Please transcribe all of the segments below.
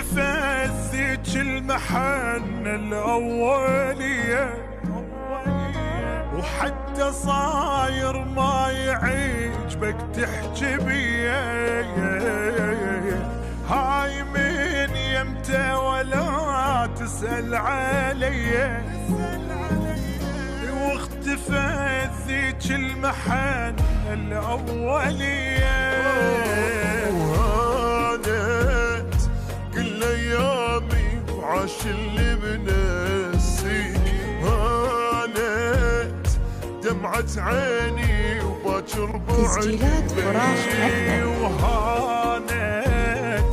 واختفت ذيك المحنة الأولية، وحتى صاير ما يعجبك تحكي بيه. هاي من يمتى ولا تسأل علي، واختفت ذيك المحنة الأولية. وهانت كل أيامي وعاش اللي بنسيك، هانت دمعة عيني وباكر تسجيلات فراغ بعدي، وهانت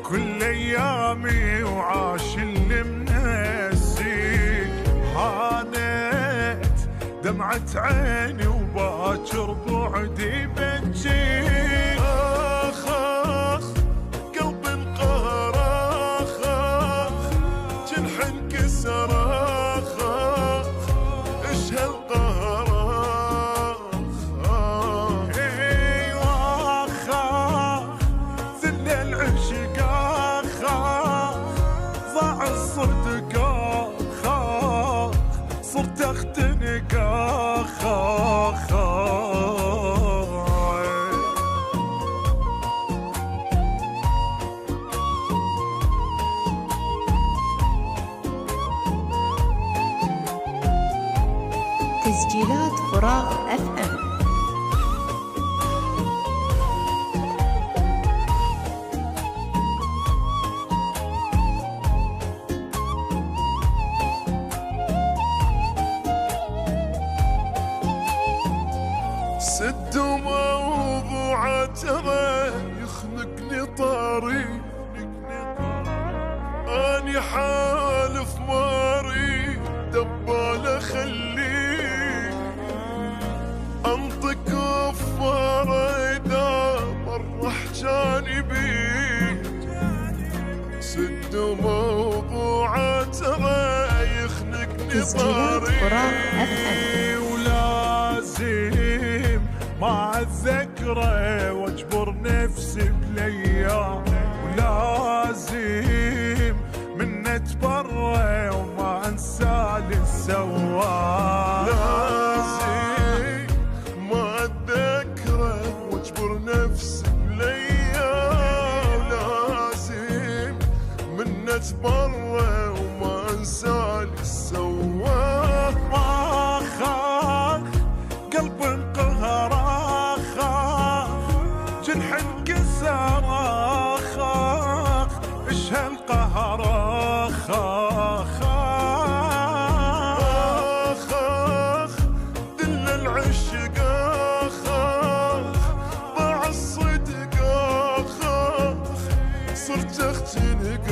كل أيامي وعاش اللي منسيك، هانت دمعة عيني وباكر بعدي بجيك. آخ آخ قلب انقهر، آخ آخ جنح انكسر، آخ آخ إيش هالقهر، آخ ايوه اخ ذل العشق اخ ضاع الصدق اخ صرت اختنق اخ. تسجيلات فراغ FM. سد وموضوع ترى يخنقني طاري، اني حالف ماري دبالة خليك انطق كفارة اذا مرح جانبي. سد وموضوع ترى يخنقني تسجيلات طاري، فراغ FM. ولازم ما اتذكره واجبر نفسي بالايام، ولازم من اتبرى وما انسى اللي سواه. لازم ما اتذكره واجبر نفسي بالايام، لازم من اتبرى وما انسى اللي سواه. اخ قلب انقهر اخ جنح انكسر اخ ايش هالقهر اخ. آخ آخ دل العشق آخ ضاع الصدق آخ صرت اختنق